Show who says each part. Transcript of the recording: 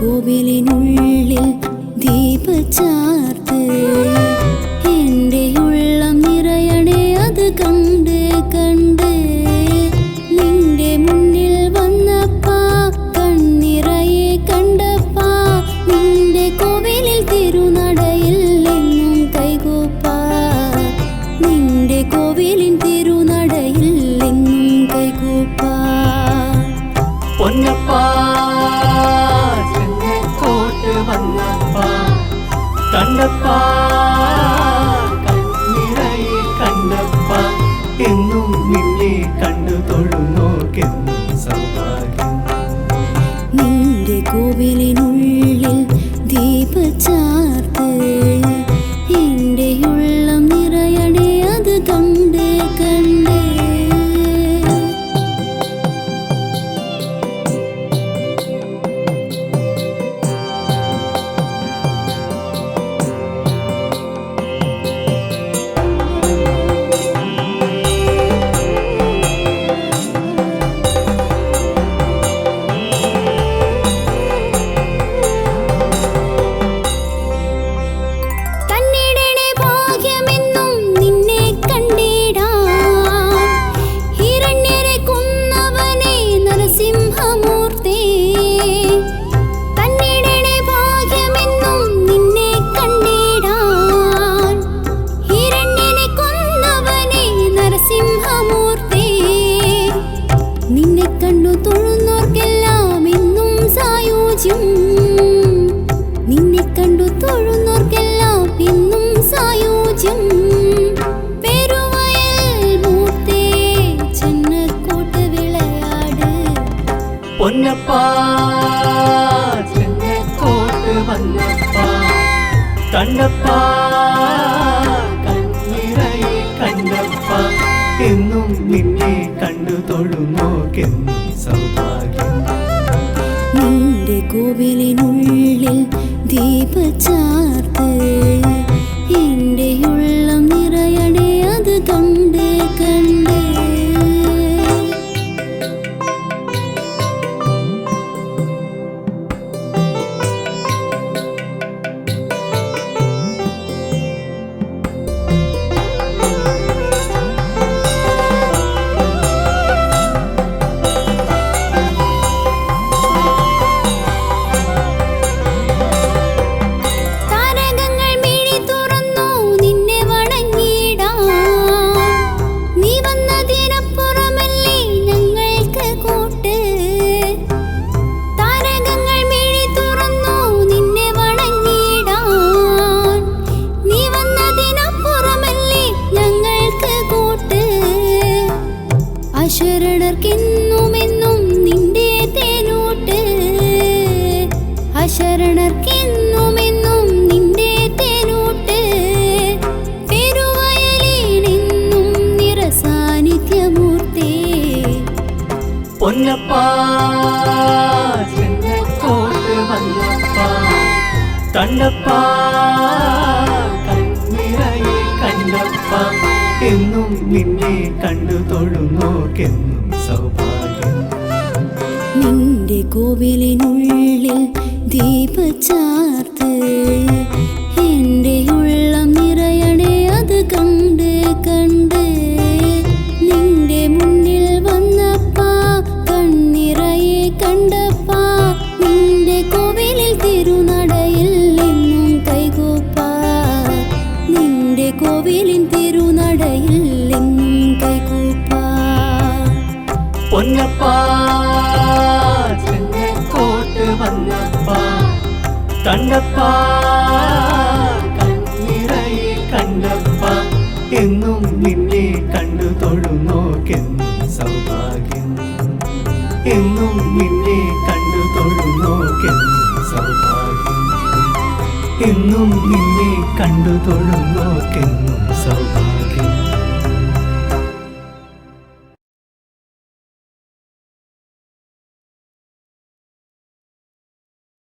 Speaker 1: കോവിലിനുള്ളിൽ ദീപചാർത്ത് എൻ്റെ ഉള്ളം നിറയണേ അത് കണ്ട് കണ്ട് നിന്റെ മുന്നിൽ വന്നപ്പാ കണ്ണിറയെ കണ്ടപ്പാ നിന്റെ കോവിലിൽ തിരുനടയിൽ എന്നും കൈകൂപ്പാ നിന്റെ കോവിലിൻ തിരുനടയിൽ എന്നും കൈകൂപ്പാ
Speaker 2: പൊന്നപ്പാ കോട്ട് വന്നപ്പാ കണ്ടപ്പാ കണ്ണിറയെ കണ്ടപ്പാ എന്നും നിന്നെ കണ്ടു തൊഴുന്നോർക്കെന്നും സൗഭാഗ്യം
Speaker 1: നിന്റെ കോവിലിനുള്ളിൽ ദീപചാർത്ത് എൻ്റെ ഉള്ളം നിറയണേ അത് കണ്ട് കണ്ട് നിന്നെ കണ്ടു തൊഴുന്നോർക്കെല്ലാം എന്നും സായുജ്യം നിന്നെ കണ്ടു തൊഴുന്നോർക്കെല്ലാം എന്നും സായുജ്യം പെരുവയൽ മൂത്തേ ചെന്നക്കോട്ട് വിളയാട്
Speaker 2: പൊന്നപ്പാ ചെന്നക്കോട്ട് വന്നപ്പാ കണ്ടപ്പാ കണ്ണിറയെ കണ്ടപ്പാ എന്നും നിന്നെ കണ്ടു തൊഴുന്നോർക്കെന്നും സൗഭാഗ്യം
Speaker 1: നിന്റെ കോവിലിനുള്ളിൽ ദീപചാർത്ത് എൻ്റെ ഉള്ളം നിറയണേ അത് കണ്ട് കണ്ട് അശരണർക്കെന്നുമെന്നും നിന്റെ തേനൂട്ട് അശരണർക്കെന്നുമെന്നും നിന്റെ തേനൂട്ട് പെരുവയലിനെന്നും നിറസാന്നിധ്യമൂർത്തേ
Speaker 2: പൊന്നപ്പാ ചെന്നക്കോട്ട് വന്നപ്പാ കണ്ടപ്പാ കണ്ണിറയെ കണ്ടപ്പാ എന്നും നിന്നെ കണ്ടു തൊഴുന്നോർക്കെന്നും സൗഭാഗ്യം
Speaker 1: നിന്റെ കോവിലിനുള്ളിൽ ദീപചാർത്ത് എൻ്റെ ഉള്ളം നിറയണേ അത് കണ്ട് കണ്ട് നിന്റെ മുന്നിൽ വന്നപ്പാ കണ്ണിറയെ കണ്ടപ്പാ നിന്റെ കോവിലിൽ തിരുനടയിൽ എന്നും കൈകൂപ്പാ നിന്റെ കോവിലിൻ തിരുനടയിൽ എന്നും കൈകൂപ്പാ
Speaker 2: പൊന്നപ്പാ ചെന്നക്കോട്ട് വന്നപ്പാ കണ്ടപ്പാ കണ്ണിറയെ കണ്ടപ്പാ എന്നും നിന്നെ കണ്ടു തൊഴുന്നോർക്കെന്നും സൗഭാഗ്യം എന്നും നിന്നെ കണ്ടു തൊഴുന്നോർക്കെന്നും സൗഭാഗ്യം എന്നും നിന്നെ കണ്ടു തൊഴുന്നോർക്കെന്നും സൗഭാഗ്യം